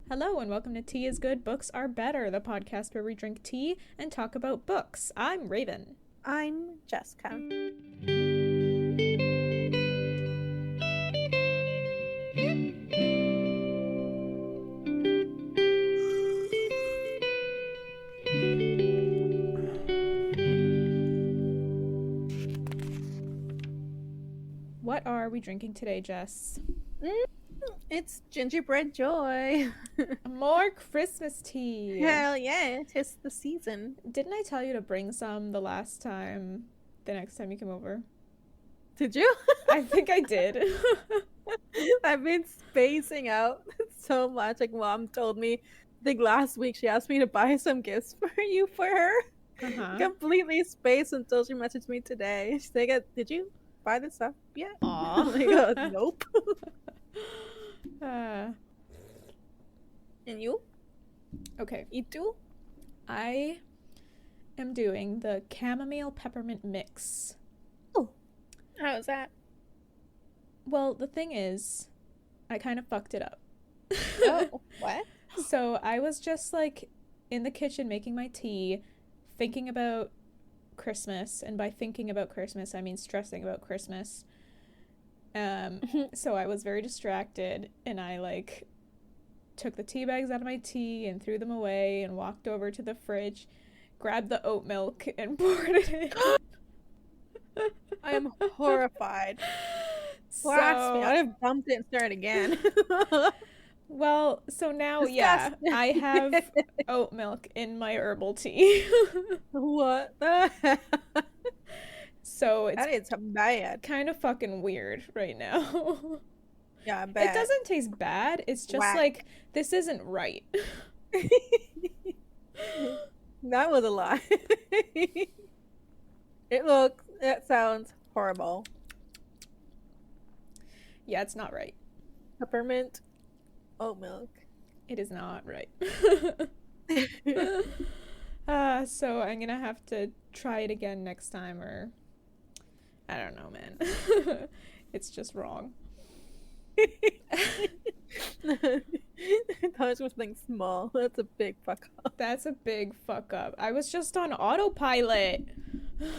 Hello and welcome to Tea is Good, Books Are Better, the podcast where we drink tea and talk about books. I'm Raven. I'm Jessica. What are we drinking today, Jess? It's gingerbread joy. More Christmas tea. Hell yeah, tis the season. Didn't I tell you to bring some the next time you come over? Did you? I think I did. I've been spacing out so much. Like, Mom told me, I think last week she asked me to buy some gifts for her. Completely spaced until she messaged me today. She's like, did you buy this stuff yet? Aww. Like, nope. And you? Okay. You too? I am doing the chamomile peppermint mix. Oh, how's that? Well, the thing is, I kind of fucked it up. Oh, what? So I was just like in the kitchen making my tea, thinking about Christmas, and by thinking about Christmas, I mean stressing about Christmas. So I was very distracted, and I like took the tea bags out of my tea and threw them away and walked over to the fridge, grabbed the oat milk and poured it in. I am horrified. Blasphemy. I'd have bumped it and started again. Well, so now, yeah, I have oat milk in my herbal tea. What the heck? So it's That is bad. kind of fucking weird right now. Yeah, bad. It doesn't taste bad. It's just Whack. like, this isn't right. That was a lie. It sounds horrible. Yeah, it's not right. Peppermint oat milk. It is not right. So I'm gonna have to try it again next time, or I don't know, man. It's just wrong. I thought it was something small. That's a big fuck up. That's a big fuck up. I was just on autopilot.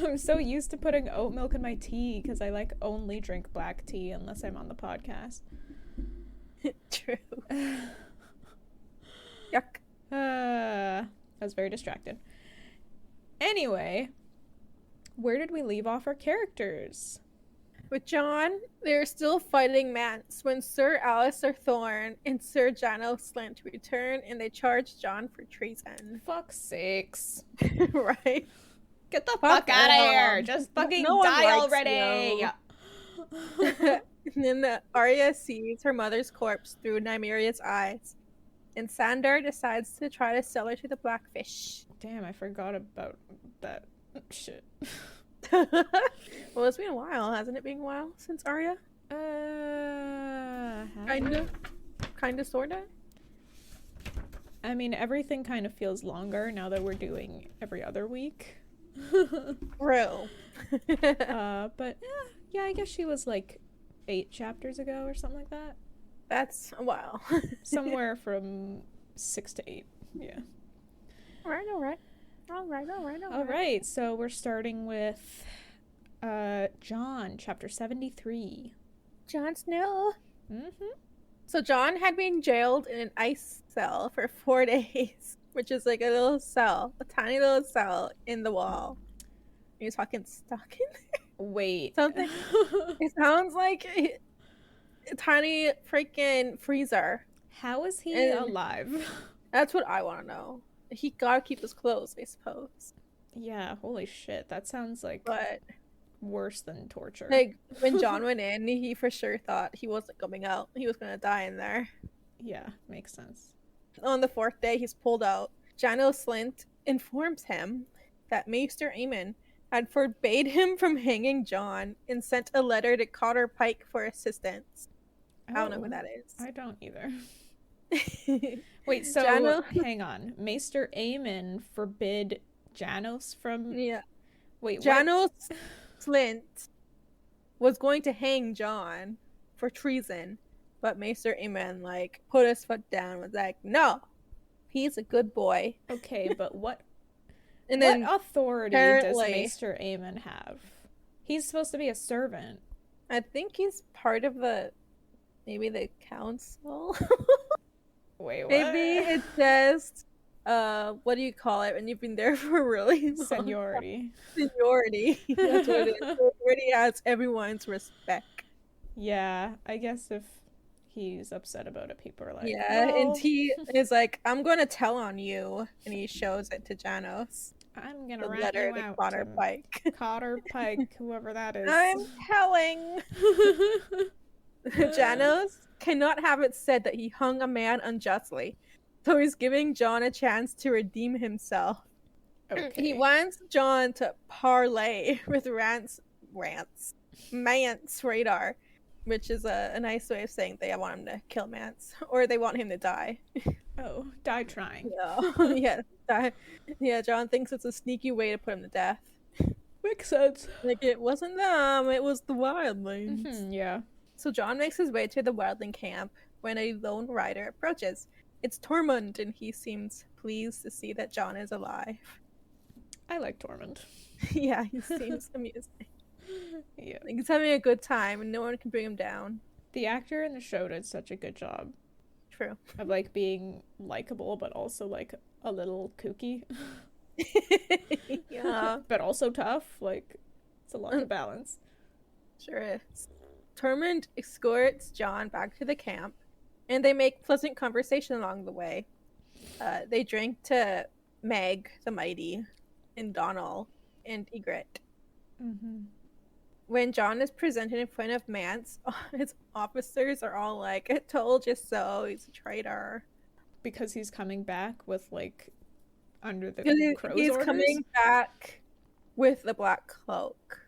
I'm so used to putting oat milk in my tea because I like only drink black tea unless I'm on the podcast. True. Yuck. I was very distracted. Anyway, where did we leave off our characters? With Jon, they're still fighting Mance when Sir Alistair Thorne and Sir Janos Slant return, and they charge Jon for treason. Fuck's sakes. Right? Get the fuck out of here! Just fucking die already! And then Arya sees her mother's corpse through Nymeria's eyes, and Sandor decides to try to sell her to the Blackfish. Damn, I forgot about that shit. Well, it's been a while, hasn't it been a while since Arya? Kinda, sorta. I mean, everything kind of feels longer now that we're doing every other week. Real. But yeah, I guess she was like 8 chapters ago or something like that. That's a while. Somewhere from 6 to 8. Yeah. All right, so we're starting with Jon, chapter 73. Jon Snow. Mm-hmm. So Jon had been jailed in an ice cell for 4 days, which is like a little cell, a tiny little cell in the wall. Are you talking stuck in there? Wait. Something. It sounds like a tiny freaking freezer. How is he alive? That's what I want to know. He gotta keep his clothes, I suppose. Yeah, holy shit. That sounds like worse than torture. Like, when Jon went in, he for sure thought he wasn't coming out. He was gonna die in there. Yeah, makes sense. On the 4th day, he's pulled out. Janos Slynt informs him that Maester Aemon had forbade him from hanging Jon and sent a letter to Cotter Pike for assistance. I don't know who that is. I don't either. Wait, so hang on. Maester Aemon forbid Janos from... Yeah. Wait, Janos Slynt was going to hang Jon for treason, but Maester Aemon like put his foot down, was like, no, he's a good boy. Okay, but what Then authority does Maester Aemon have? He's supposed to be a servant. I think he's part of maybe the council. Wait, what? Maybe it's just what do you call it when you've been there for a really long seniority. Time? Seniority. That's what it is. It already has everyone's respect. Yeah, I guess if he's upset about it, people are like, yeah, well... and he is like, I'm gonna tell on you, and he shows it to Janos. I'm gonna rat you out, Cotter Pike. Cotter Pike, whoever that is. I'm telling. Janos cannot have it said that he hung a man unjustly, so he's giving Jon a chance to redeem himself. Okay. He wants Jon to parley with Mance radar, which is a nice way of saying they want him to kill Mance, or they want him to die. Oh, die trying. Yeah, yeah, die. Yeah, Jon thinks it's a sneaky way to put him to death. Makes sense. Like, it wasn't them, it was the wildlings. Mm-hmm, yeah. So Jon makes his way to the wildling camp when a lone rider approaches. It's Tormund, and he seems pleased to see that Jon is alive. I like Tormund. Yeah, he seems amusing. Yeah. Like, he's having a good time, and no one can bring him down. The actor in the show did such a good job. True. Of, like, being likable, but also, like, a little kooky. Yeah. But also tough. Like, it's a lot to balance. Sure is. Tormund escorts Jon back to the camp, and they make pleasant conversation along the way. They drink to Meg the Mighty, and Donal, and Ygritte. Mm-hmm. When Jon is presented in front of Mance, his officers are all like, I told you so, he's a traitor. Because he's coming back with, like, under the crow's he's orders? Coming back with the black cloak.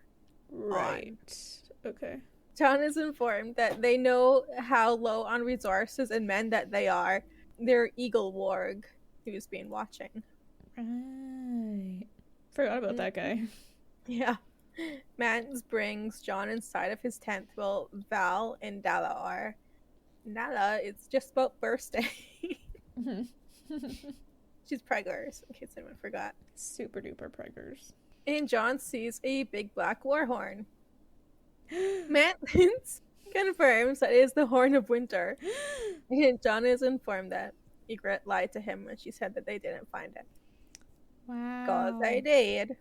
Right. Okay. Jon is informed that they know how low on resources and men that they are. They're Eagle Warg, who's been watching. Right. Forgot about that guy. Yeah. Mance brings Jon inside of his tent while Val and Dalla are. Nala is just about birthday. She's preggers, in case anyone forgot. Super duper preggers. And Jon sees a big black war horn. Mance confirms that it is the Horn of Winter. And Jon is informed that Ygritte lied to him when she said that they didn't find it. Wow. Because they did.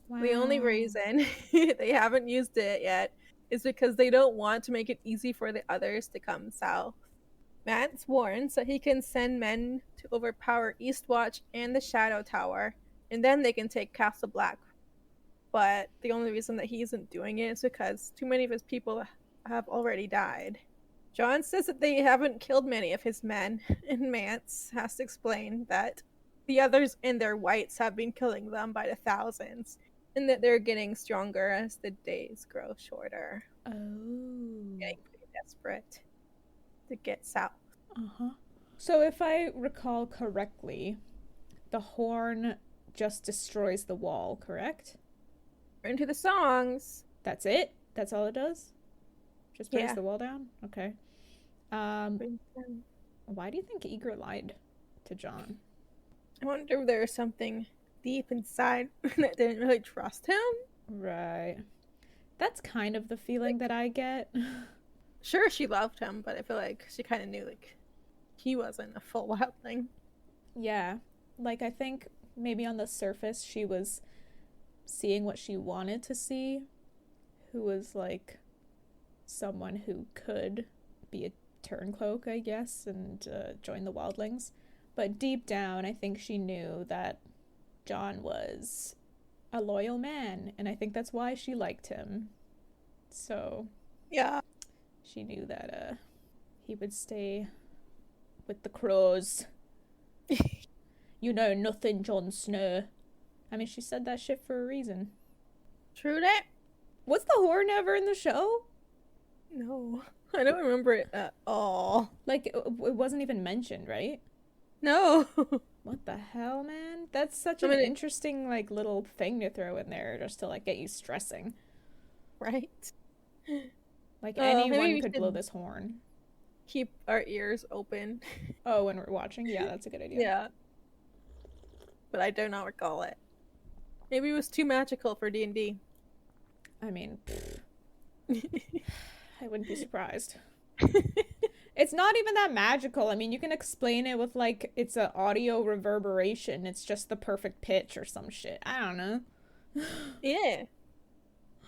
Wow. The only reason they haven't used it yet is because they don't want to make it easy for the others to come south. Mance warns that he can send men to overpower Eastwatch and the Shadow Tower, and then they can take Castle Black. But the only reason that he isn't doing it is because too many of his people have already died. Jon says that they haven't killed many of his men, and Mance has to explain that the others and their whites have been killing them by the thousands, and that they're getting stronger as the days grow shorter. Oh. Getting pretty desperate to get south. Uh-huh. So if I recall correctly, the horn just destroys the wall, correct? Into the songs. That's it? That's all it does? Just brings the wall down? Okay. Why do you think Ygritte lied to Jon? I wonder if there was something deep inside that didn't really trust him. Right. That's kind of the feeling that I get. Sure, she loved him, but I feel like she kind of knew, like, he wasn't a full wildling. Yeah. Like, I think maybe on the surface she was seeing what she wanted to see, who was, like, someone who could be a turncloak, I guess, and join the wildlings. But deep down, I think she knew that Jon was a loyal man, and I think that's why she liked him. So, yeah, she knew that he would stay with the crows. You know nothing, Jon Snow. I mean, she said that shit for a reason. True that. Was the horn ever in the show? No, I don't remember it at all. Like, it wasn't even mentioned, right? No. What the hell, man? That's such an interesting, like, little thing to throw in there just to, like, get you stressing. Right. Like, anyone could blow this horn. keep our ears open. Oh, when we're watching? Yeah, that's a good idea. Yeah. But I do not recall it. Maybe it was too magical for D&D. I mean, I wouldn't be surprised. It's not even that magical. I mean, you can explain it with, like, it's an audio reverberation. It's just the perfect pitch or some shit. I don't know. Yeah.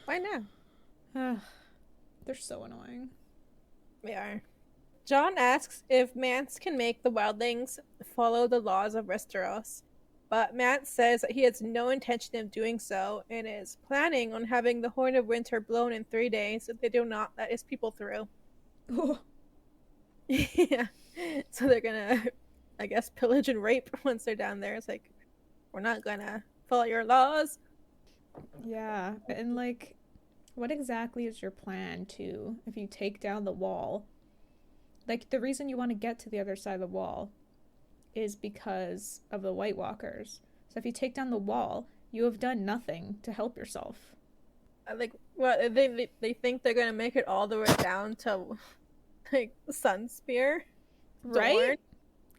Why not? They're so annoying. They are. Jon asks if Mance can make the wildlings follow the laws of Westeros, but Mance says that he has no intention of doing so and is planning on having the Horn of Winter blown in 3 days if they do not let his people through. Yeah. So they're gonna, I guess, pillage and rape once they're down there. It's like, we're not gonna follow your laws. Yeah, and like, what exactly is your plan to, if you take down the wall? Like, the reason you want to get to the other side of the wall is because of the White Walkers. So if you take down the wall, you have done nothing to help yourself. Like, what, they think they're gonna make it all the way down to, like, Sunspear? Right?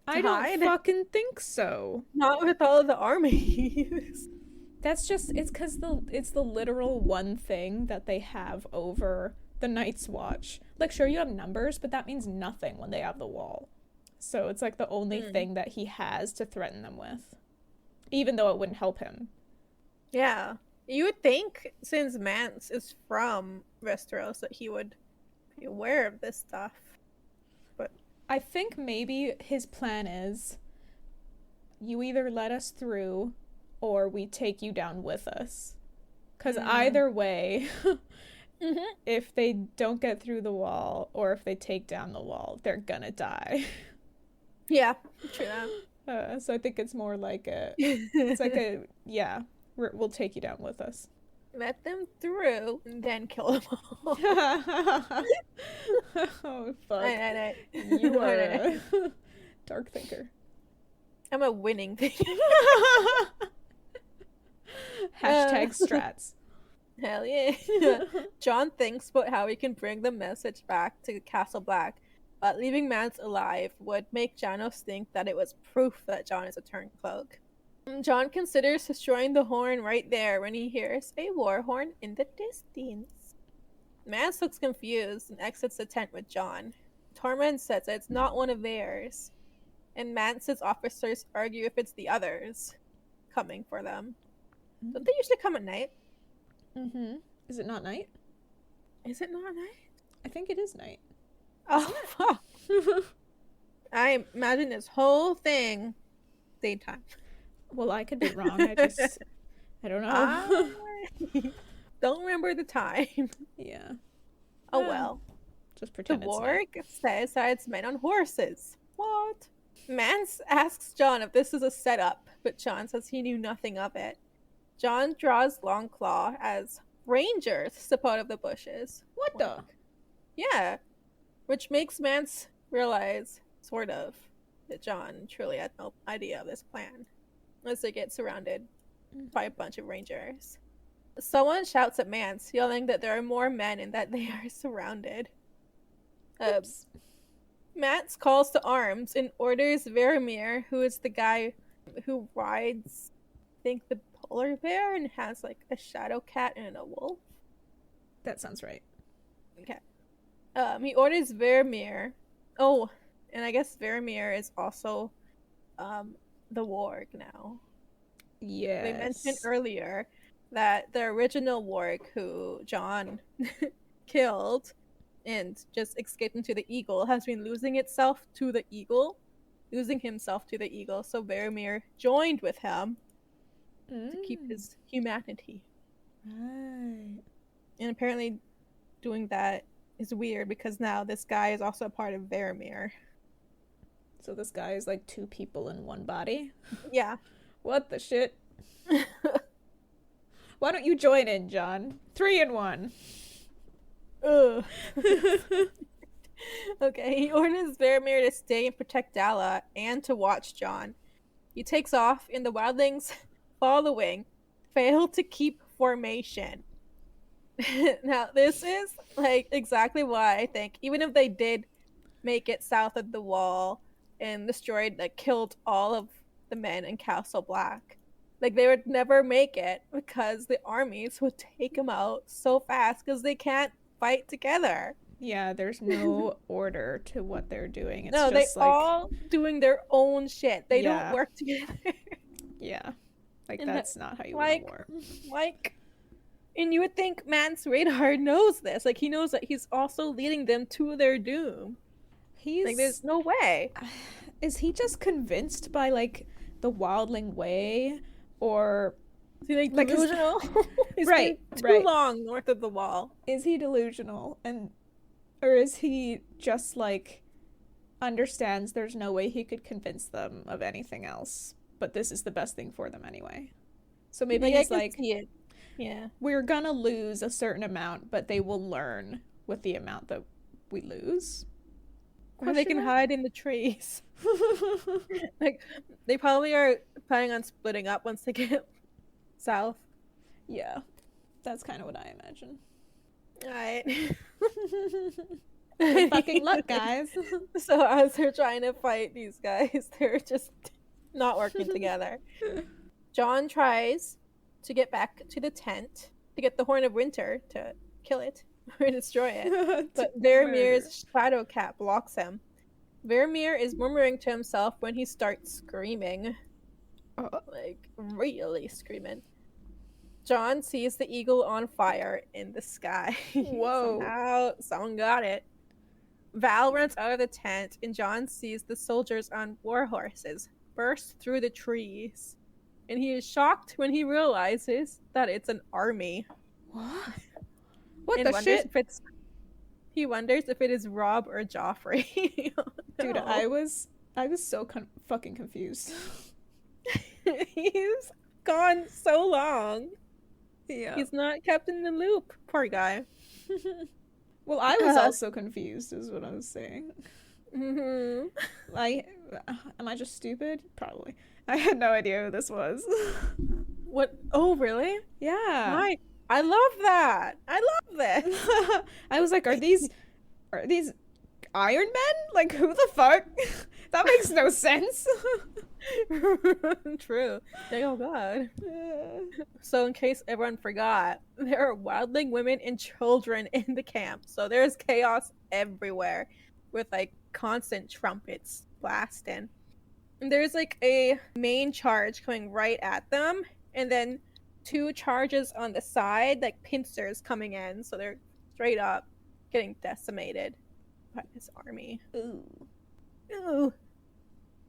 I don't fucking think so. Not with all of the armies. That's just, it's because it's the literal one thing that they have over the Night's Watch. Like, sure, you have numbers, but that means nothing when they have the wall. So it's like the only thing that he has to threaten them with. Even though it wouldn't help him. Yeah. You would think, since Mance is from Westeros, that he would be aware of this stuff. But I think maybe his plan is, you either let us through or we take you down with us. Because either way, if they don't get through the wall or if they take down the wall, they're gonna die. Yeah, true that. So I think it's more like we'll take you down with us. Let them through and then kill them all. Oh, fuck. I You are a dark thinker. I'm a winning thinker. Hashtag strats. Hell yeah. Jon thinks about how he can bring the message back to Castle Black, but leaving Mance alive would make Janos think that it was proof that Jon is a turncloak. Jon considers destroying the horn right there when he hears a war horn in the distance. Mance looks confused and exits the tent with Jon. Tormund says that it's not one of theirs, and Mance's officers argue if it's the others coming for them. Don't they usually come at night? Is it not night? Is it not night? I think it is night. Oh, fuck. I imagine this whole thing daytime. Well, I could be wrong. I don't know. Don't remember the time. Yeah. Oh, well. Just pretend the it's warg night. says that it's men on horses. What? Mance asks Jon if this is a setup, but Jon says he knew nothing of it. Jon draws Longclaw as rangers step out of the bushes. What the? Yeah. Which makes Mance realize, sort of, that Jon truly had no idea of this plan. As they get surrounded by a bunch of rangers. Someone shouts at Mance, yelling that there are more men and that they are surrounded. Mance calls to arms and orders Veramir, who is the guy who rides, I think, the polar bear and has like a shadow cat and a wolf. That sounds right. Okay. He orders Veramir. Oh, and I guess Veramir is also the warg now. Yes. They mentioned earlier that the original warg who Jon killed and just escaped into the eagle has been losing himself to the eagle. So Veramir joined with him to keep his humanity. Right. And apparently doing that is weird because now this guy is also a part of Veramir. So this guy is like two people in one body? Yeah. What the shit? Why don't you join in, Jon? 3 in 1. Ugh. Okay, he orders Veramir to stay and protect Dalla and to watch Jon. He takes off and the wildlings, following, fail to keep formation. Now, this is like exactly why I think, even if they did make it south of the wall and destroyed, like, killed all of the men in Castle Black. Like, they would never make it because the armies would take them out so fast because they can't fight together. Yeah, there's no order to what they're doing. It's No, just they like all doing their own shit. They don't work together. Yeah. Like, and that's not how you want to war. Like, and you would think Mance Rayder knows this. Like, he knows that he's also leading them to their doom. He's like, there's no way. Is he just convinced by, like, the wildling way? Or is he, like delusional? He's right, been too long north of the wall. Is he delusional? Or is he just, like, understands there's no way he could convince them of anything else, but this is the best thing for them anyway? So maybe he's like, yeah, we're gonna lose a certain amount, but they will learn with the amount that we lose. Or they can hide in the trees. Like, they probably are planning on splitting up once they get south. Yeah, that's kind of what I imagine. Alright. Good fucking luck, guys. So as they're trying to fight these guys, they're just not working together. Jon tries to get back to the tent to get the Horn of Winter to kill it or destroy it, but Varamir's shadow cap blocks him. Varamir is murmuring to himself when he starts screaming. Like, really screaming. Jon sees the eagle on fire in the sky. Whoa. Somehow, someone got it. Val runs out of the tent, and Jon sees the soldiers on war horses burst through the trees. And he is shocked when he realizes that it's an army. What? What the shit? He wonders if it is Robb or Joffrey. Dude, I was so fucking confused. He's gone so long. Yeah. He's not kept in the loop. Poor guy. Well, I was also confused, is what I was saying. Mm-hmm. Am I just stupid? Probably. I had no idea who this was. What? Oh, really? Yeah. I love that. I love this. I was like, are these Iron Men? Like, who the fuck? That makes no sense. True. Oh god. So in case everyone forgot, there are wildling women and children in the camp. So there's chaos everywhere with like constant trumpets blasting. And there's like a main charge coming right at them, and then 2 charges on the side, like pincers coming in, so they're straight up getting decimated by this army. Ooh.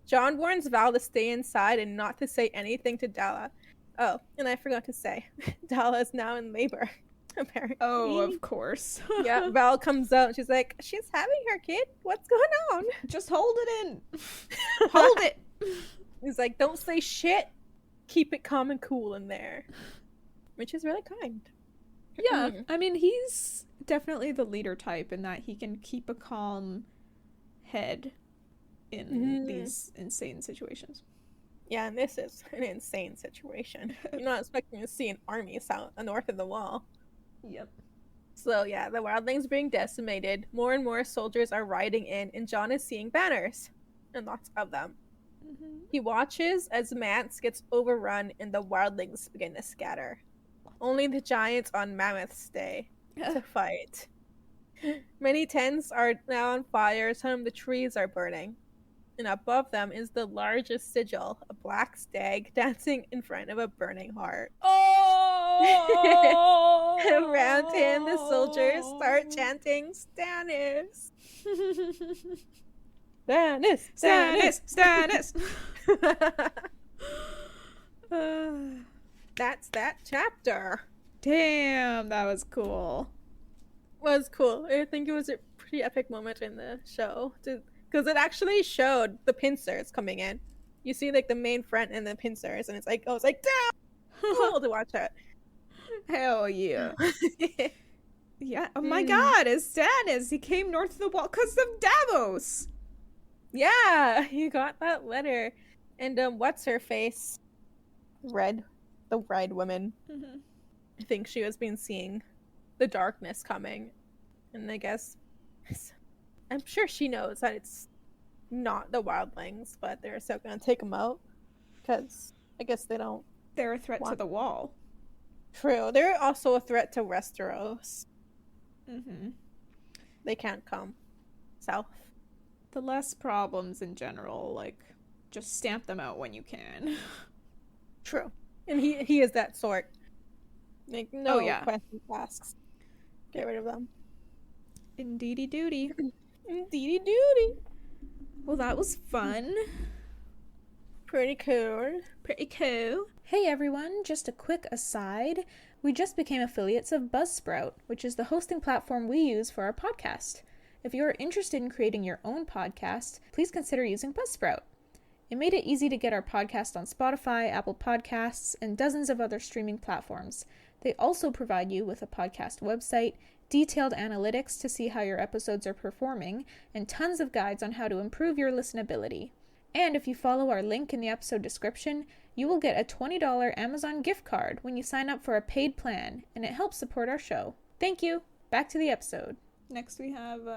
Jon warns Val to stay inside and not to say anything to Dalla. Oh, and I forgot to say, Dalla is now in labor, apparently. Oh, of course. Yeah, Val comes out and she's like, she's having her kid? What's going on? Just hold it in. Hold it. He's like, don't say shit. Keep it calm and cool in there. Which is really kind. Yeah, I mean, he's definitely the leader type in that he can keep a calm head in these insane situations. Yeah, and this is an insane situation. You're not expecting to see an army south north of the wall. Yep. So yeah, the wildlings being decimated. More and more soldiers are riding in, and Jon is seeing banners, and lots of them. He watches as Mance gets overrun and the wildlings begin to scatter. Only the giants on Mammoth stay to fight. Many tents are now on fire, some of the trees are burning. And above them is the largest sigil, a black stag dancing in front of a burning heart. Oh! Around him, the soldiers start chanting, Stannis! Stannis! Stannis! Stannis! That's that chapter. Damn, that was cool. Was cool. I think it was a pretty epic moment in the show. Because it actually showed the pincers coming in. You see like the main front and the pincers, and it's like, I was like, damn! Cool to watch it. Hell yeah. Yeah. Oh my god, it's Stannis. He came north of the wall because of Davos. Yeah, you got that letter. And what's her face? The red woman. I think she has been seeing the darkness coming. And I guess I'm sure she knows that it's not the wildlings, but they're still gonna take them out because I guess they don't. They're a threat to the wall. True. They're also a threat to Westeros. Mm-hmm. They can't come south. The less problems in general, like, just stamp them out when you can. True. And he is that sort. Like, no questions asked. Get rid of them. Indeedy doody. Indeedy doody. Well, that was fun. Pretty cool. Pretty cool. Hey everyone, just a quick aside. We just became affiliates of Buzzsprout, which is the hosting platform we use for our podcast. If you are interested in creating your own podcast, please consider using Buzzsprout. It made it easy to get our podcast on Spotify, Apple Podcasts, and dozens of other streaming platforms. They also provide you with a podcast website, detailed analytics to see how your episodes are performing, and tons of guides on how to improve your listenability. And if you follow our link in the episode description, you will get a $20 Amazon gift card when you sign up for a paid plan, and it helps support our show. Thank you! Back to the episode. Next we have,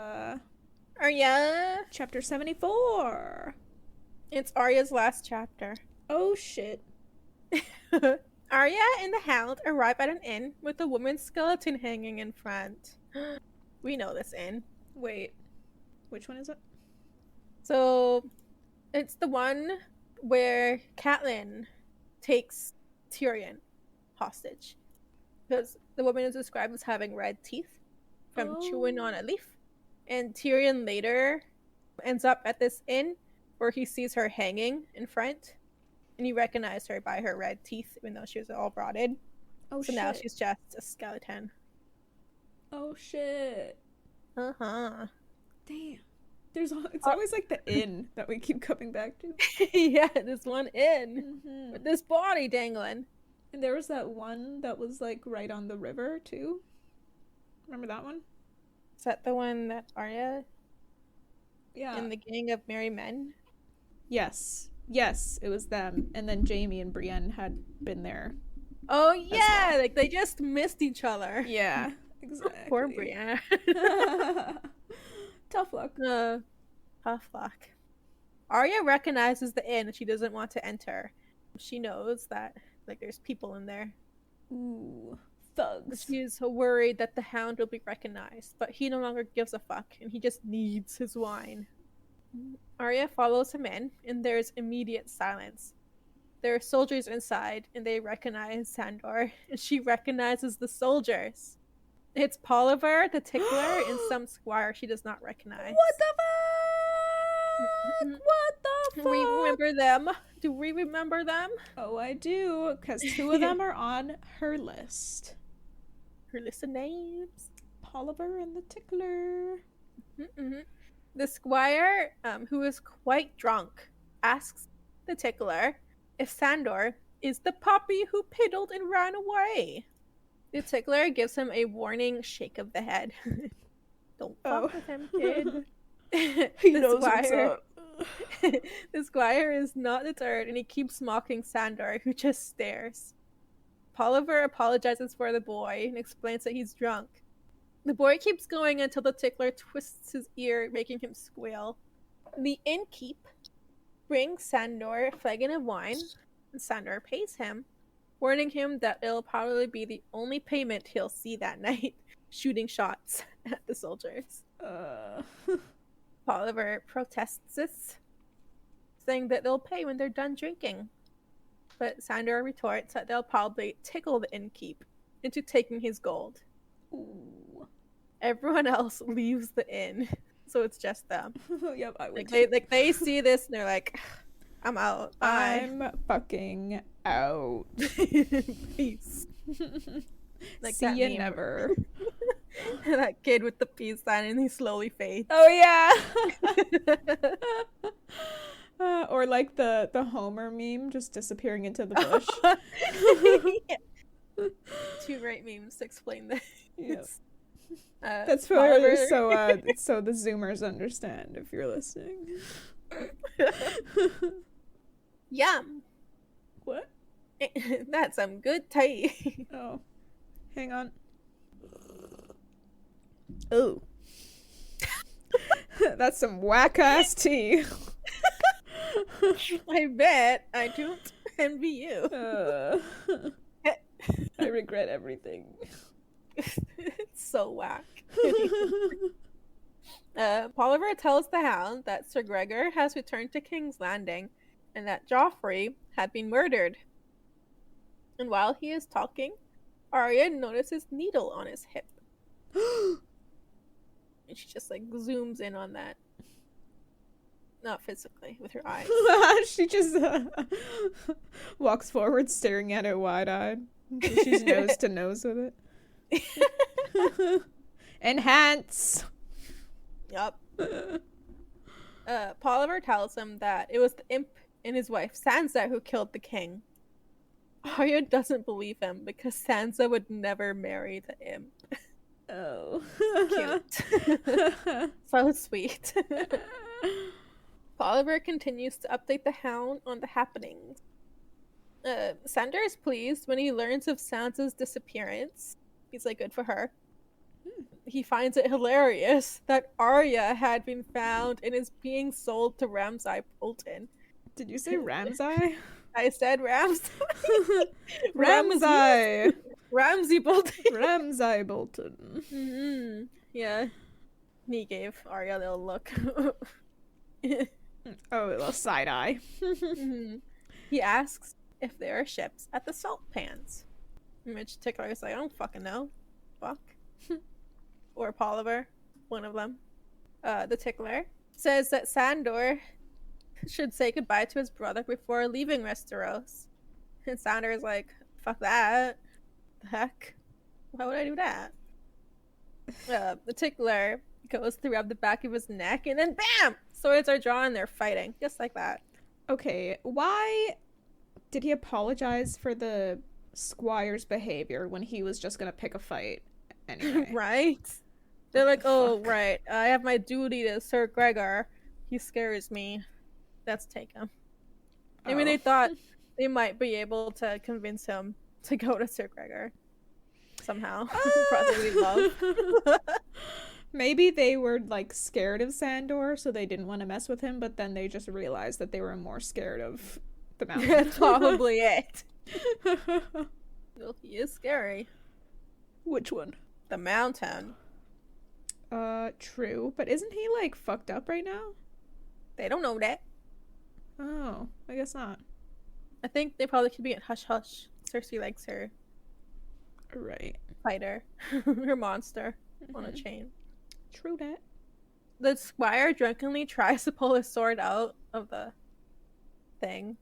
Arya! Chapter 74! It's Arya's last chapter. Oh shit. Arya and the Hound arrive at an inn with a woman's skeleton hanging in front. We know this inn. Wait. Which one is it? So, it's the one where Catelyn takes Tyrion hostage. Because the woman is described as having red teeth from chewing on a leaf. And Tyrion later ends up at this inn where he sees her hanging in front. And you recognize her by her red teeth, even though she was all rotted. Oh, so shit. Now she's just a skeleton. Oh, shit. Uh-huh. Damn. It's always like the inn that we keep coming back to. Yeah, this one inn. Mm-hmm. With this body dangling. And there was that one that was, like, right on the river, too. Remember that one? Is that the one that Arya? Yeah. And the gang of merry men? Yes. Yes, it was them. And then Jaime and Brienne had been there. Oh, yeah! Well. Like, they just missed each other. Yeah, exactly. Poor Brienne. Tough luck. Tough luck. Arya recognizes the inn and she doesn't want to enter. She knows that, like, there's people in there. Ooh, thugs. She's worried that the Hound will be recognized, but he no longer gives a fuck and he just needs his wine. Arya follows him in, and there's immediate silence. There are soldiers inside, and they recognize Sandor, and she recognizes the soldiers. It's Polliver, the tickler, and some squire she does not recognize. What the fuck? What the fuck? We remember them. Do we remember them? Oh, I do, because two of them are on her list. Her list of names. Polliver and the tickler. Mm-hmm. The squire, who is quite drunk, asks the tickler if Sandor is the puppy who piddled and ran away. The tickler gives him a warning shake of the head. Don't fuck with him, kid. He knows what's up. The squire is not deterred, and he keeps mocking Sandor, who just stares. Polliver apologizes for the boy and explains that he's drunk. The boy keeps going until the tickler twists his ear, making him squeal. The innkeep brings Sandor a flagon of wine, and Sandor pays him, warning him that it'll probably be the only payment he'll see that night, shooting shots at the soldiers. Polliver protests this, saying that they'll pay when they're done drinking. But Sandor retorts that they'll probably tickle the innkeep into taking his gold. Ooh. Everyone else leaves the inn, so it's just them. Yep, I would. They see this and they're like, "I'm out. Bye. I'm fucking out. Peace." Like, see you never. That kid with the peace sign and he slowly fades. Oh yeah. Or like the Homer meme just disappearing into the bush. Yeah. Two great memes to explain this. Yep. That's for Polliver. so the Zoomers understand if you're listening. Yum. What? That's some good tea. Oh, hang on. Oh. That's some whack-ass tea. I bet. I don't envy you. I regret everything. It's so whack. Polliver tells the Hound that Sir Gregor has returned to King's Landing and that Joffrey had been murdered. And while he is talking, Arya notices needle on his hip. And she just like zooms in on that. Not physically, with her eyes. She just walks forward staring at it wide-eyed. She's nose to nose with it. Enhance! Yup. Polliver tells him that it was the imp and his wife Sansa who killed the king. Arya doesn't believe him because Sansa would never marry the imp. Oh. Cute. So sweet. Polliver continues to update the Hound on the happenings. Sandor is pleased when he learns of Sansa's disappearance. He's like, good for her. He finds it hilarious that Arya had been found and is being sold to Ramsay Bolton. Did you say Ramsay? I said Ramsay. Ramsay Bolton. Ramsay Bolton. Mm-hmm. Yeah. He gave Arya a little look. Oh, a little side eye. Mm-hmm. He asks if there are ships at the salt pans. Which Tickler is like, I don't fucking know. Fuck. Or Polliver. One of them. The Tickler says that Sandor should say goodbye to his brother before leaving Westeros. And Sandor is like, fuck that. The heck? Why would I do that? The Tickler goes to rub the back of his neck and then BAM! Swords are drawn and they're fighting. Just like that. Okay, why did he apologize for the squire's behavior when he was just gonna pick a fight anyway? Right? They're like, oh, right. I have my duty to Sir Gregor. He scares me. Let's take him. I mean, they thought they might be able to convince him to go to Sir Gregor. Somehow. Brotherly love. Maybe they were, like, scared of Sandor, so they didn't want to mess with him, but then they just realized that they were more scared of the mountain. That's probably it. Well, he is scary. Which one? The mountain. True. But isn't he, like, fucked up right now? They don't know that. Oh, I guess not. I think they probably could be at hush hush. Cersei likes her. Right. Fighter. Her monster on a chain. True that. The squire drunkenly tries to pull his sword out of the thing.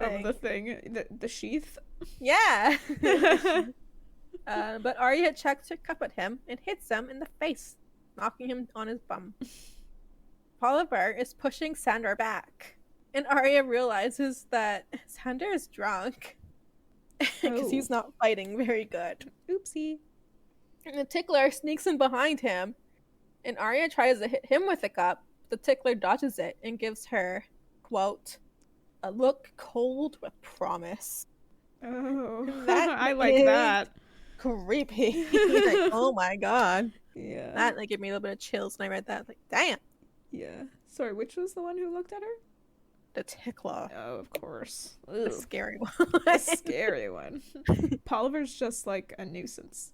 Of the thing. The sheath? Yeah! But Arya checks her cup at him and hits him in the face, knocking him on his bum. Polliver is pushing Sandor back, and Arya realizes that Sandor is drunk because he's not fighting very good. Oopsie. And the Tickler sneaks in behind him, and Arya tries to hit him with a cup. The Tickler dodges it and gives her, quote, a look cold with promise. Oh, that I like that. Creepy. Like, oh my god. Yeah. That like gave me a little bit of chills when I read that. Like, damn. Yeah. Sorry, which was the one who looked at her? The Tickler. Oh, of course. The scary one. The scary one. Polliver's just like a nuisance.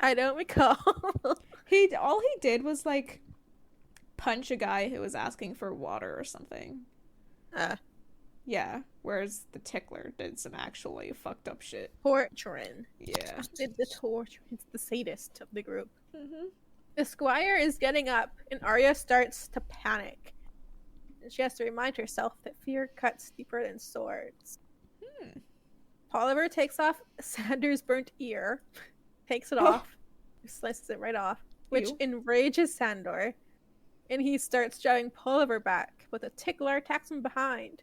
I don't recall. All he did was like punch a guy who was asking for water or something. Yeah, whereas the Tickler did some actually fucked up shit. Torturing. Yeah. Did the torture. It's the sadist of the group. Mm-hmm. The squire is getting up, and Arya starts to panic. And she has to remind herself that fear cuts deeper than swords. Polliver takes off Sandor's burnt ear, takes it off, slices it right off, which enrages Sandor, and he starts driving Polliver back, but the Tickler attacks him behind.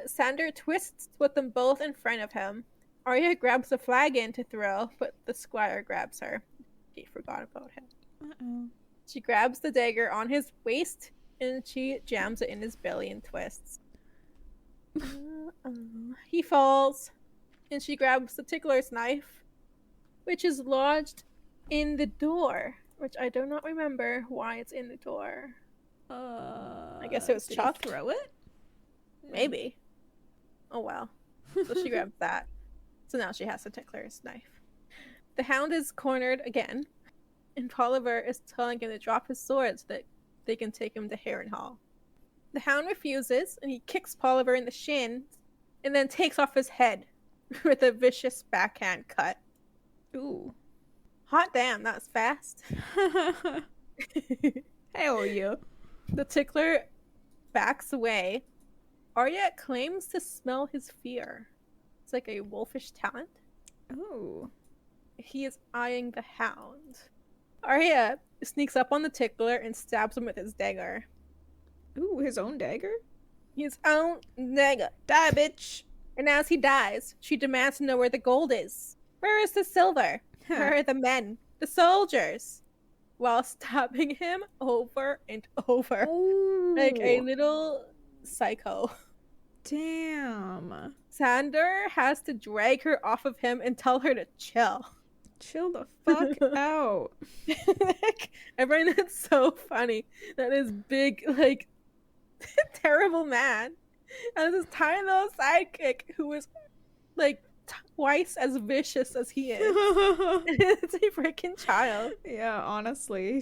Sandor twists with them both in front of him. Arya grabs the flagon to throw, but the squire grabs her. She forgot about him. Uh-oh. She grabs the dagger on his waist, and she jams it in his belly and twists. He falls, and she grabs the Tickler's knife, which is lodged in the door which I do not remember why it's in the door. I guess it was did Chuck. He throw it? Maybe. Oh well. So she grabs that. So now she has the tickler's knife. The Hound is cornered again, and Polliver is telling him to drop his sword so that they can take him to Harrenhal. The Hound refuses, and he kicks Polliver in the shins, and then takes off his head with a vicious backhand cut. Ooh. Hot damn, that was fast. Hell yeah. The tickler backs away. Arya claims to smell his fear. It's like a wolfish talent. Ooh. He is eyeing the Hound. Arya sneaks up on the tickler and stabs him with his dagger. Ooh, his own dagger? His own dagger. Die, bitch! And as he dies, she demands to know where the gold is. Where is the silver? Where are the men? The soldiers? While stabbing him over and over. Ooh. Like a little psycho. Damn. Sandor has to drag her off of him and tell her to chill. Chill the fuck out. Like, I find that so funny. That is big, like, terrible man. And this tiny little sidekick who is, like, twice as vicious as he is. It's a freaking child. Yeah, honestly.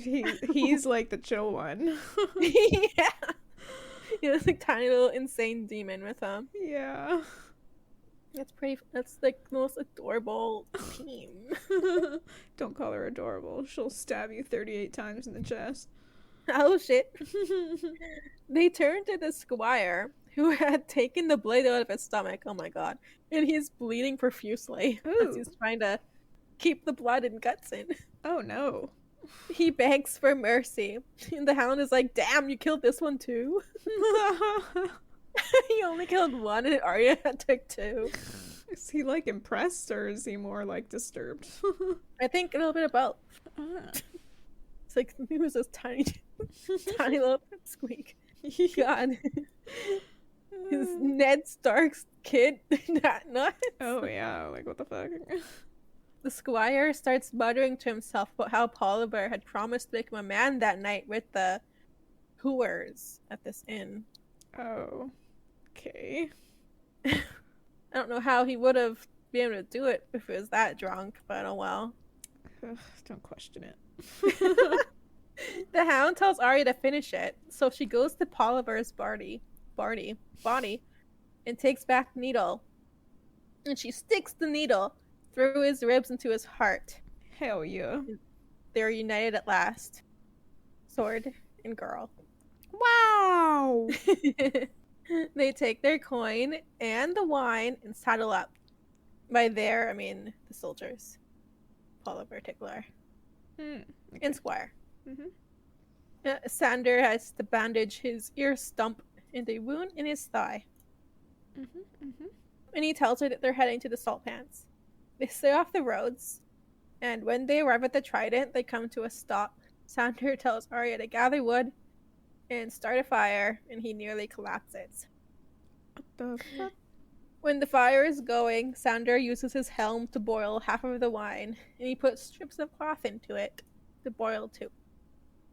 He's like the chill one. Yeah. He has like tiny little insane demon with him. Yeah. That's like the most adorable team. Don't call her adorable. She'll stab you 38 times in the chest. Oh shit. They turn to the squire who had taken the blade out of his stomach. Oh my god. And he's bleeding profusely as he's trying to keep the blood and guts in. Oh no. He begs for mercy. And the Hound is like, damn, you killed this one too? He only killed one and Arya took two. Is he like impressed or is he more like disturbed? I think a little bit of both. It's like he was this tiny little squeak. God. His Ned Stark's kid. Not nuts. Oh yeah, like what the fuck? The squire starts muttering to himself about how Polliver had promised to make him a man that night with the hooers at this inn. Oh. Okay. I don't know how he would have been able to do it if he was that drunk, but oh well. Ugh, don't question it. The Hound tells Arya to finish it, so she goes to Polliver's body, and takes back the needle. And she sticks the needle through his ribs into his heart. Hell yeah. They're united at last. Sword and girl. Wow! They take their coin and the wine and saddle up. By there, I mean the soldiers. Polliver, Tickler, Okay. and Squire. Mm-hmm. Sandor has to bandage his ear stump and a wound in his thigh. And he tells her that they're heading to the Salt Pans. They stay off the roads, and when they arrive at the Trident, they come to a stop. Sandor tells Arya to gather wood and start a fire, and he nearly collapses. What the fuck? When the fire is going, Sandor uses his helm to boil half of the wine, and he puts strips of cloth into it to boil too.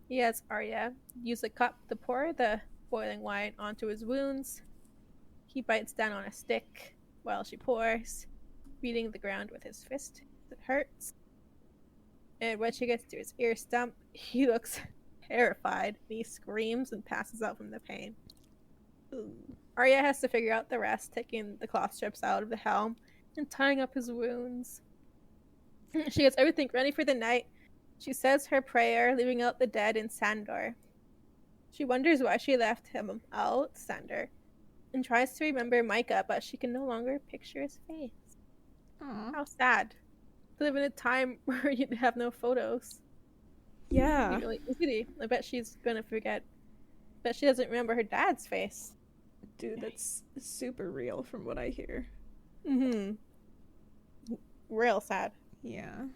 He has Arya use a cup to pour the boiling wine onto his wounds. He bites down on a stick while she pours, beating the ground with his fist. It hurts. And when she gets to his ear stump, he looks terrified, and he screams and passes out from the pain. Ooh. Arya has to figure out the rest, taking the cloth strips out of the helm and tying up his wounds. She gets everything ready for the night. She says her prayer, leaving out the dead and Sandor. She wonders why she left him out, Sandor, and tries to remember Mycah, but she can no longer picture his face. Aww. How sad. To live in a time where you have no photos. Yeah. Really easy. I bet she's gonna forget. Bet she doesn't remember her dad's face. Dude, that's super real from what I hear. Real sad. Yeah.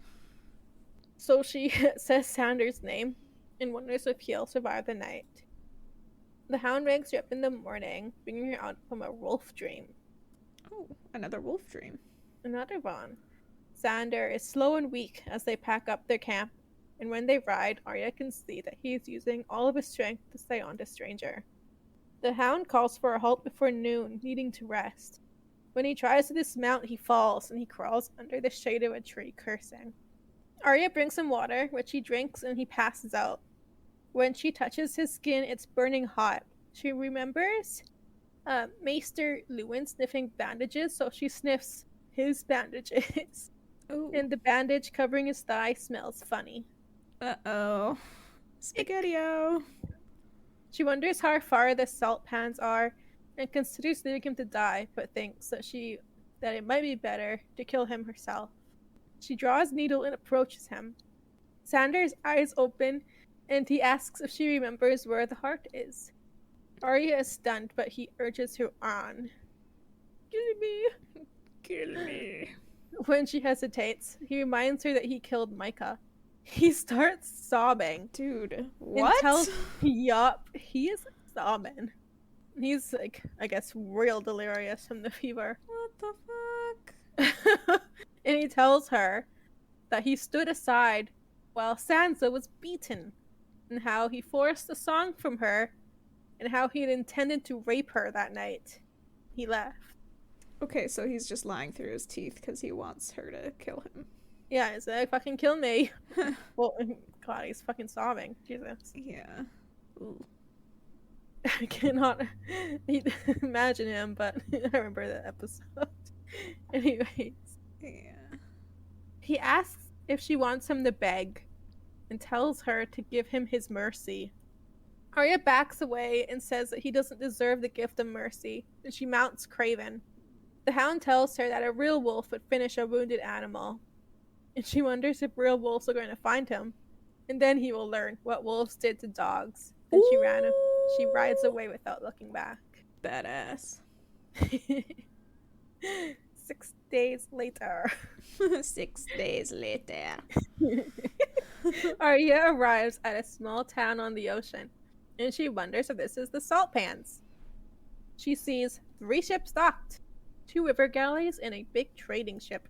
So she says Sandor's name and wonders if he'll survive the night. The Hound wakes her up in the morning, bringing her out from a wolf dream. Oh, another wolf dream. Another one. Sandor is slow and weak as they pack up their camp, and when they ride, Arya can see that he is using all of his strength to stay on the stranger. The Hound calls for a halt before noon, needing to rest. When he tries to dismount, he falls, and he crawls under the shade of a tree, cursing. Arya brings him water, which he drinks, and he passes out. When she touches his skin, it's burning hot. She remembers Maester Lewin sniffing bandages, so she sniffs his bandages. Ooh. And the bandage covering his thigh smells funny. Uh-oh. Spaghetti-o. She wonders how far the salt pans are and considers leaving him to die, but thinks that it might be better to kill him herself. She draws a needle and approaches him. Sandor's eyes open, and he asks if she remembers where the heart is. Arya is stunned, but he urges her on. Kill me. Kill me. When she hesitates, he reminds her that he killed Mycah. He starts sobbing. Dude, what? Yup, he is sobbing. He's, like, I guess, real delirious from the fever. What the fuck? And he tells her that he stood aside while Sansa was beaten, and how he forced a song from her, and how he had intended to rape her that night. He left. Okay, so he's just lying through his teeth because he wants her to kill him. Yeah, he's like, fucking kill me. Well, God, he's fucking sobbing. Jesus. Yeah. Ooh. I cannot imagine him, but I remember that episode. Anyways. Yeah. He asks if she wants him to beg, and tells her to give him his mercy. Arya backs away and says that he doesn't deserve the gift of mercy, and she mounts Craven. The Hound tells her that a real wolf would finish a wounded animal, and she wonders if real wolves are going to find him, and then he will learn what wolves did to dogs. And she rides away without looking back. Badass. 6 days later. 6 days later. Arya arrives at a small town on the ocean, and she wonders if this is the salt pans. She sees 3 ships docked, 2 river galleys, and a big trading ship.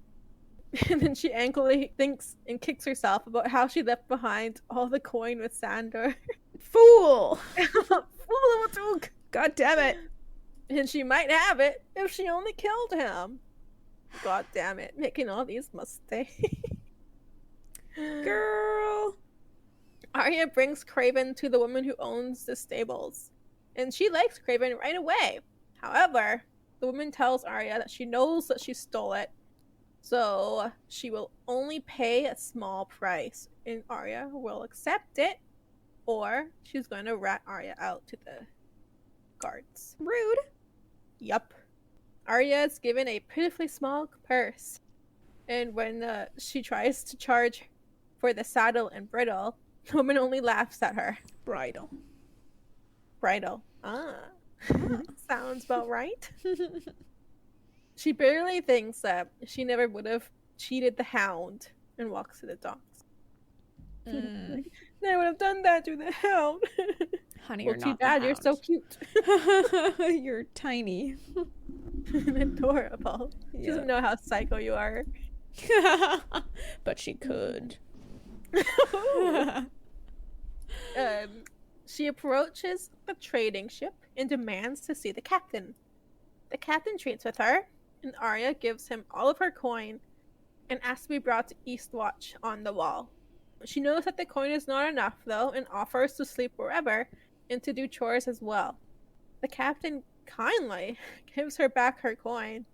And then she angrily thinks and kicks herself about how she left behind all the coin with Sandor. Fool! Fool of a took! God damn it! And she might have it if she only killed him. God damn it, making all these mistakes. Girl! Arya brings Craven to the woman who owns the stables, and she likes Craven right away. However, the woman tells Arya that she knows that she stole it, so she will only pay a small price, and Arya will accept it, or she's going to rat Arya out to the guards. Rude. Yup. Arya is given a pitifully small purse, and when she tries to charge for the saddle and bridle, the woman only laughs at her. Bridle. Ah. Sounds about right. She barely thinks that she never would have cheated the Hound and walks to the docks. I would have done that to the Hound. Honey, well, you're too not bad. the You're so cute. You're tiny. Adorable. She doesn't know how psycho you are. But she could. She approaches the trading ship and demands to see the captain. The captain treats with her, and Arya gives him all of her coin and asks to be brought to Eastwatch on the wall. She knows that the coin is not enough, though, and offers to sleep wherever and to do chores as well. The captain kindly gives her back her coin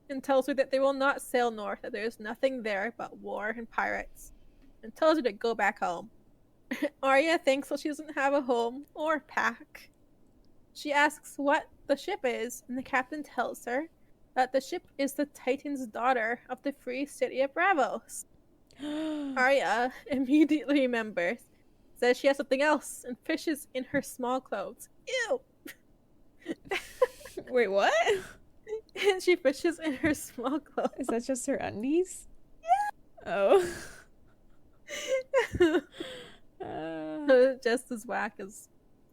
and tells her that they will not sail north, that there is nothing there but war and pirates, and tells her to go back home. Arya thinks that she doesn't have a home or pack. She asks what the ship is, and the captain tells her that the ship is the Titan's daughter of the free city of Davos. Arya immediately remembers, says she has something else, and fishes in her small clothes. Ew! Wait, what? And she fishes in her small clothes. Is that just her undies? Yeah! Oh. Just as whack as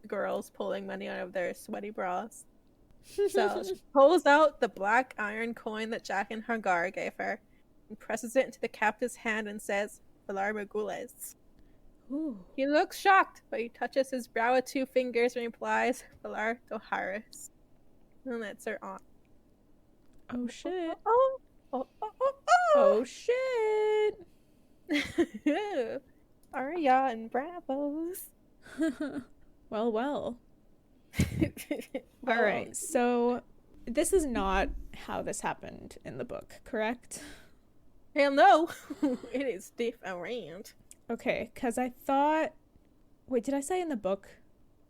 girls pulling money out of their sweaty bras. So she pulls out the black iron coin that Jack and Hagar gave her and presses it into the captive's hand and says, Valar Morghulis. Ooh. He looks shocked, but he touches his brow with 2 fingers and replies, Valar Doharis. And that's her aunt. Oh shit. Oh shit. Arya and Bravos. Well. All right, so this is not how this happened in the book, correct? Hell no. It is different. Okay, because I thought... Wait, did I say in the book?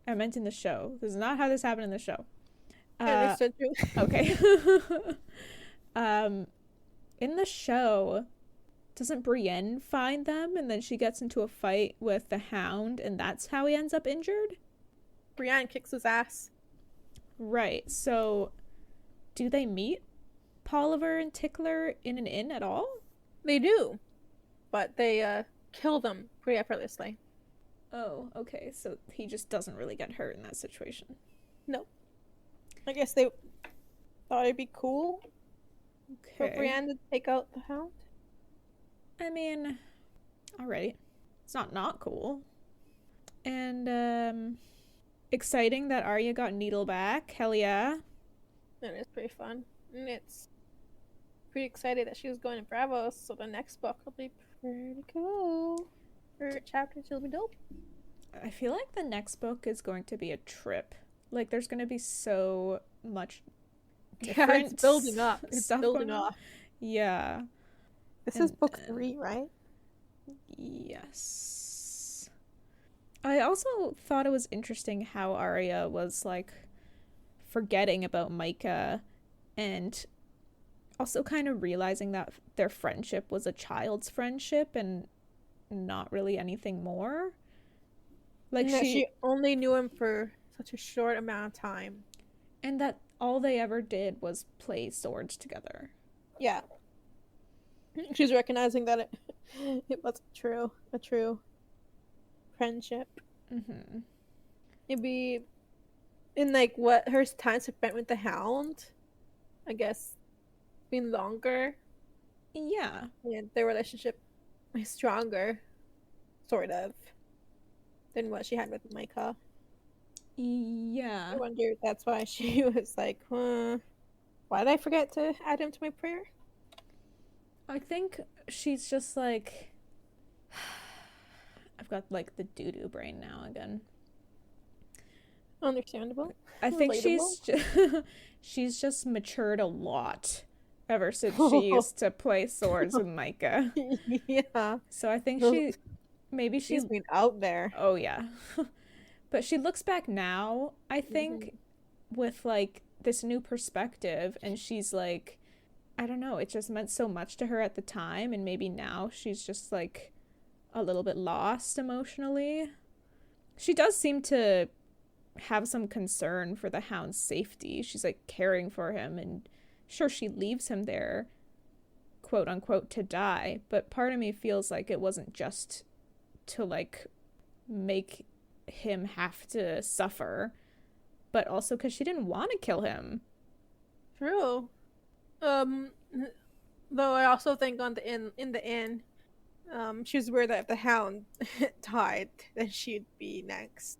I meant in the show. This is not how this happened in the show. Okay. In the show, doesn't Brienne find them and then she gets into a fight with the Hound and that's how he ends up injured? Brienne kicks his ass. Right, so do they meet Polliver and Tickler in an inn at all? They do, but they kill them pretty effortlessly. Oh, okay, so he just doesn't really get hurt in that situation. No. I guess they thought it'd be cool for Brienne to take out the Hound. I mean, alright. It's not cool. And, exciting that Arya got Needle back. Hell yeah. And it's pretty fun. And it's pretty excited that she was going to Bravos, so the next book will be pretty cool. Her chapters will be dope. I feel like the next book is going to be a trip. Like, there's going to be so much different. Yeah, it's building up. It's building up. Yeah. This is book 3, right? Yes. I also thought it was interesting how Arya was, like, forgetting about Mycah and also kind of realizing that their friendship was a child's friendship and not really anything more. Like, she only knew him for such a short amount of time. And that all they ever did was play swords together. Yeah. She's recognizing that it wasn't a true friendship. Mm-hmm. It'd be in like what her time spent with the Hound, I guess, been longer. Yeah. And their relationship is stronger, sort of, than what she had with Mycah. Yeah. I wonder if that's why she was like, why did I forget to add him to my prayer? I think she's just like... I've got, like, the doo-doo brain now again. Understandable. I think she's just matured a lot ever since she used to play swords with Mycah. Yeah. So I think she's been out there. Oh, yeah. But she looks back now, I think, with, like, this new perspective, and she's like, I don't know, it just meant so much to her at the time, and maybe now she's just, like, a little bit lost emotionally. She does seem to have some concern for the Hound's safety. She's, like, caring for him, and sure, she leaves him there, quote unquote, to die, but part of me feels like it wasn't just to, like, make him have to suffer, but also because she didn't want to kill him. True. Though I also think in the end, she was worried that if the Hound died, then she'd be next.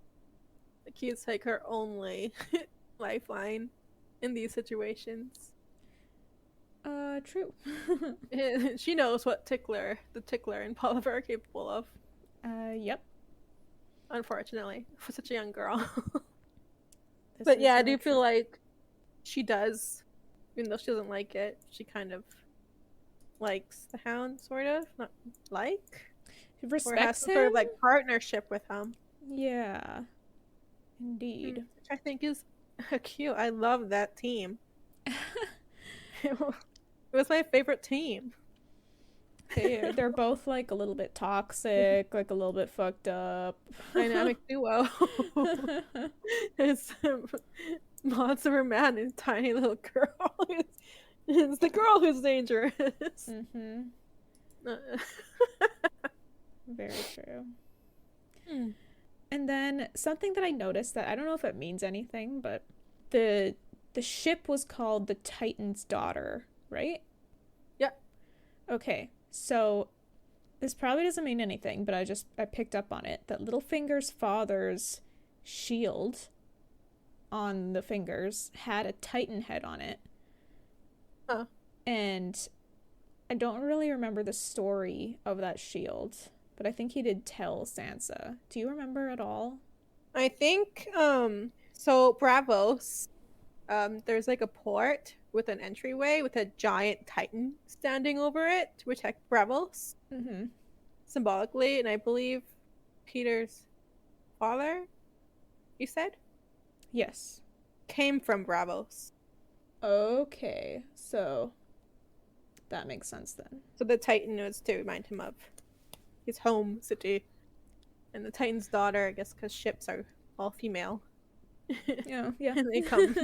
Like, he's like her only lifeline in these situations. True. She knows what the Tickler and Polliver are capable of. Yep. Unfortunately, for such a young girl. But yeah, I do feel like she does, even though she doesn't like it, she kind of likes the Hound, sort of. Not like. She respects or has some him? sort of like partnership with him. Yeah. Indeed. Which I think is cute. I love that team. It was my favorite team. They're both like a little bit toxic, like a little bit fucked up. Dynamic duo. It's monster man and tiny little girl. It's the girl who's dangerous. Mm-hmm. Very true. And then something that I noticed that I don't know if it means anything, but the ship was called the Titan's Daughter, right? Yeah. Okay, so This probably doesn't mean anything, but I picked up on it that Littlefinger's father's shield on the fingers had a Titan head on it. Huh. And I don't really remember the story of that shield, but I think he did tell Sansa. Do you remember at all? I think so Bravos, there's like a port with an entryway with a giant Titan standing over it to protect Bravos. Mm-hmm. Symbolically, and I believe Peter's father, you said? Yes. Came from Bravos. Okay, so that makes sense then. So the Titan was to remind him of his home city. And the Titan's daughter, I guess because ships are all female. Yeah, yeah. And they come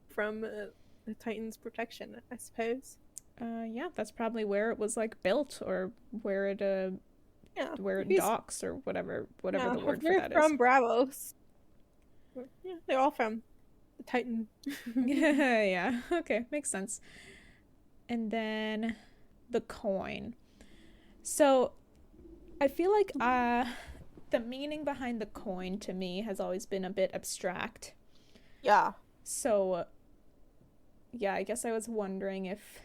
from the Titan's protection, I suppose. Yeah, that's probably where it was like built, or where it where it docks, or whatever the word for that is. From Bravos. Yeah, they're all from the Titan. Yeah, okay, makes sense. And then the coin. So I feel like the meaning behind the coin to me has always been a bit abstract. Yeah. So yeah, I guess I was wondering if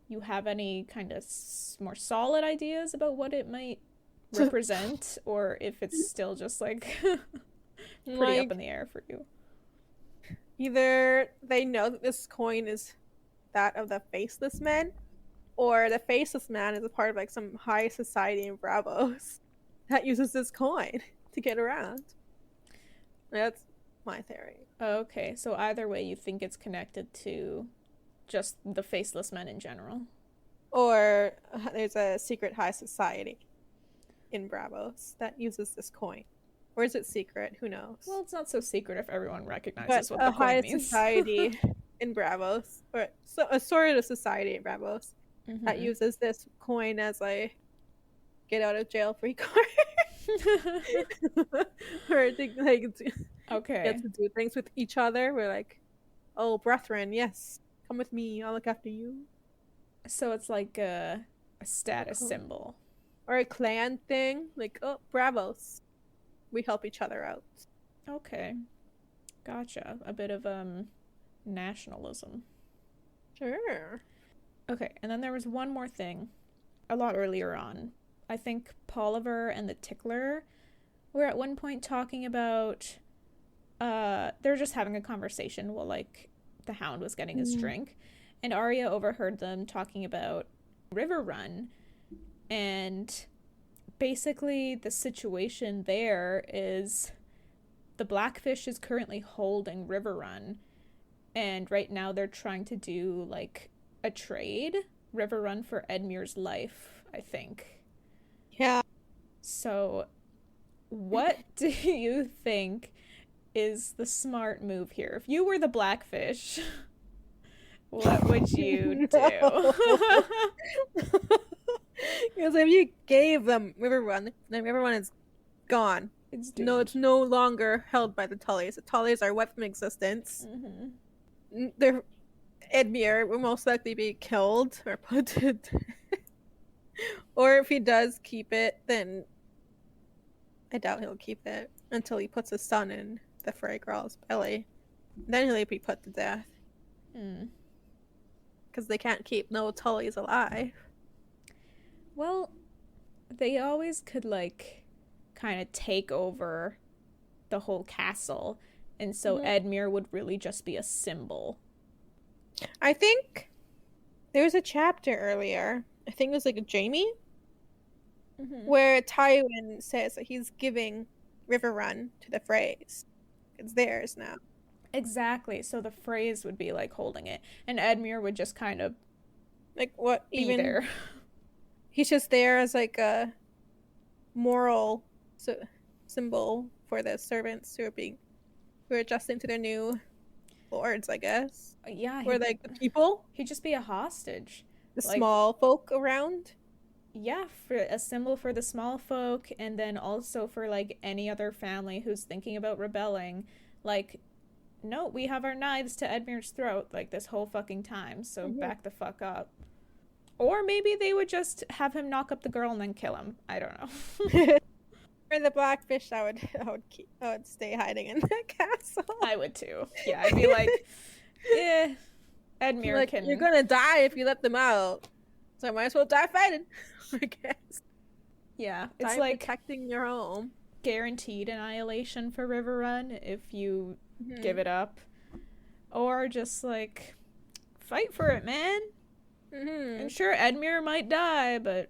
you have any kind of more solid ideas about what it might represent, or if it's still just like pretty up in the air for you. Either they know that this coin is that of the Faceless Men, or the Faceless Man is a part of like some high society in Bravos that uses this coin to get around. That's my theory. Okay, so either way, you think it's connected to just the Faceless Men in general. Or there's a secret high society in Bravos that uses this coin. Or is it secret? Who knows? Well, it's not so secret if everyone recognizes what the coin high means. Society in Bravos, or a sort of society in Bravos, that uses this coin as a get out of jail free card. Or to, like, get to do things with each other. We're like, oh, brethren, yes, come with me. I'll look after you. So it's like a status symbol. Or a clan thing. Like, oh, Bravos. We help each other out. Okay. Gotcha. A bit of nationalism. Sure. Okay, and then there was one more thing a lot earlier on. I think Polliver and the Tickler were at one point talking about they were just having a conversation while like the Hound was getting his drink, and Arya overheard them talking about Riverrun, and basically the situation there is the Blackfish is currently holding Riverrun, and right now they're trying to do like a trade, Riverrun for Edmure's life, I think. Yeah. So what do you think is the smart move here? If you were the Blackfish, what would you do? Because if you gave them Riverrun, then Riverrun is gone. It's no longer held by the Tullys. The Tullys are wiped from existence. Their Edmure will most likely be killed or put to death. Or if he does keep it, then I doubt he'll keep it until he puts his son in the Frey girl's belly. Then he'll be put to death. Because they can't keep no Tullys alive. Well, they always could like kind of take over the whole castle, and so Edmure would really just be a symbol. I think there was a chapter earlier, I think it was like a Jaime, where Tywin says that he's giving Riverrun to the Freys. It's theirs now. Exactly. So the Freys would be like holding it, and Edmure would just kind of like what be there. He's just there as like a moral symbol for the servants who are adjusting to their new lords, I guess. Yeah. Or like the people. He'd just be a hostage. The small folk around. Yeah, for a symbol for the small folk, and then also for like any other family who's thinking about rebelling. Like, no, we have our knives to Edmure's throat like this whole fucking time, so back the fuck up. Or maybe they would just have him knock up the girl and then kill him. I don't know. For the Blackfish, I would stay hiding in the castle. I would too. Yeah, I'd be like, Edmure like, can... You're gonna die if you let them out. So I might as well die fighting, I guess. Yeah, it's die like protecting your home. Guaranteed annihilation for Riverrun if you give it up. Or just like, fight for it, man. I'm sure Edmure might die, but...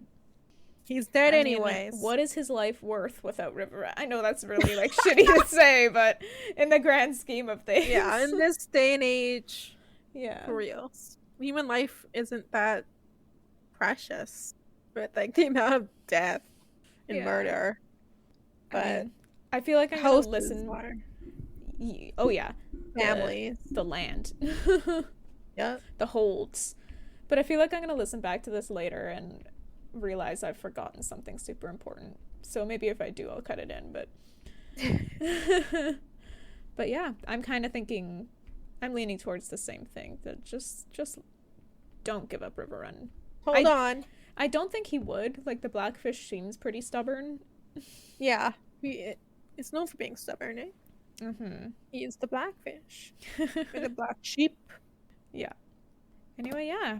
He's dead anyways. What is his life worth without Riverrun? I know that's really like shitty to say, but in the grand scheme of things. Yeah, in this day and age. Yeah. For real. Human life isn't that precious. With like the amount of death and murder. But I feel like I'm gonna listen. Oh yeah. Families. The land. Yeah. The holds. But I feel like I'm gonna listen back to this later and realize I've forgotten something super important. So maybe if I do, I'll cut it in, but but yeah, I'm kind of thinking, I'm leaning towards the same thing, that just don't give up Riverrun. Hold on. I don't think he would. Like, the Blackfish seems pretty stubborn. Yeah. It's known for being stubborn, eh? He is the Blackfish. Or the black sheep. Yeah. Anyway, yeah.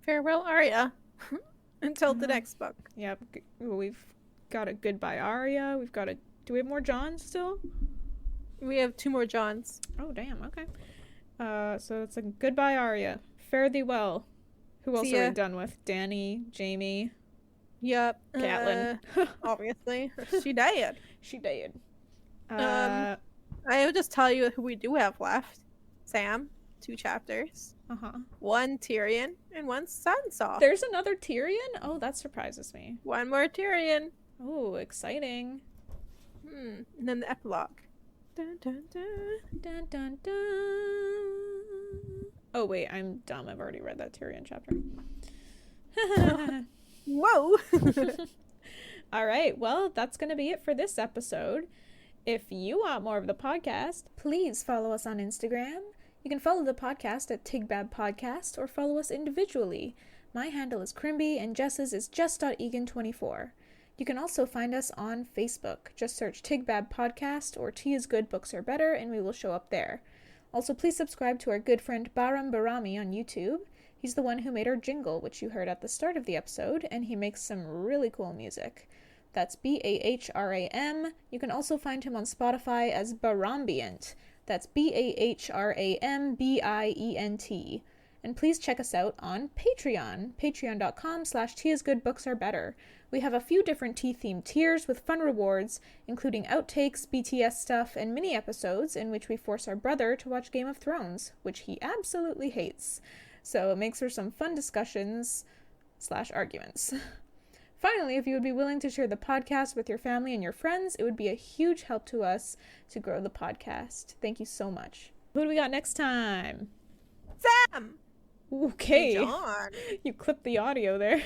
Farewell, Arya. Until the next book. Yeah, we've got a goodbye Arya. We've got a... Do we have more Jons still? We have 2 more Jons. Oh, damn. Okay. So it's a goodbye Arya. Fare thee well. Who else are we done with? Dany, Jaime. Yep. Catelyn. Obviously. She died. She died. I will just tell you who we do have left. Sam. 2 chapters. 1 Tyrion and 1 Sansa. There's another Tyrion? Oh, that surprises me. 1 more Tyrion. Oh, exciting. And then the epilogue. Dun, dun, dun. Dun, dun, dun. Oh, wait, I'm dumb. I've already read that Tyrion chapter. Whoa. All right, well, that's going to be it for this episode. If you want more of the podcast, please follow us on Instagram. You can follow the podcast at TIGBAB Podcast or follow us individually. My handle is Crimby and Jess's is just.egan24. You can also find us on Facebook. Just search TIGBAB Podcast or Tea is Good, Books Are Better and we will show up there. Also, please subscribe to our good friend Bahrami on YouTube. He's the one who made our jingle, which you heard at the start of the episode, and he makes some really cool music. That's Bahram. You can also find him on Spotify as Bahrambient. That's Bahrambient. And please check us out on Patreon, patreon.com/teaisgoodbooksarebetter. We have a few different tea-themed tiers with fun rewards, including outtakes, BTS stuff, and mini episodes in which we force our brother to watch Game of Thrones, which he absolutely hates. So it makes for some fun discussions/arguments. Finally, if you would be willing to share the podcast with your family and your friends, it would be a huge help to us to grow the podcast. Thank you so much. Who do we got next time? Sam! Okay. Jon. You clipped the audio there.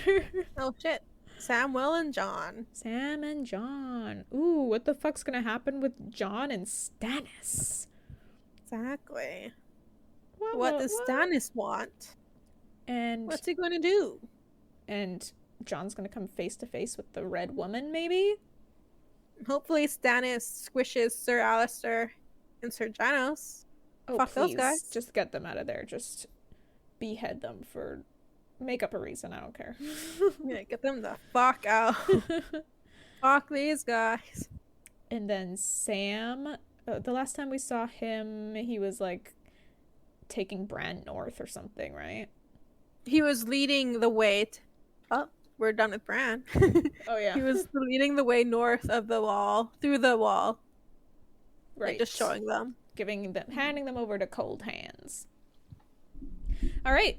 Oh, shit. Samuel and Jon. Sam and Jon. Ooh, what the fuck's gonna happen with Jon and Stannis? Exactly. What does Stannis want? And what's he gonna do? And Jon's gonna come face to face with the Red Woman, maybe? Hopefully Stannis squishes Sir Alistair and Sir Janos. Oh, fuck please. those guys. Just get them out of there. Just behead them for... Make up a reason. I don't care. Yeah, get them the fuck out. Fuck these guys. And then Sam, the last time we saw him, he was like taking Bran north or something, right? He was leading the way. Oh, we're done with Bran. Oh yeah. He was leading the way north of the wall, through the wall. Right. Like, just showing them. Handing them over to cold hands. All right.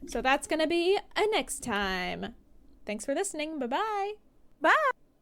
So that's going to be a next time. Thanks for listening. Bye-bye. Bye.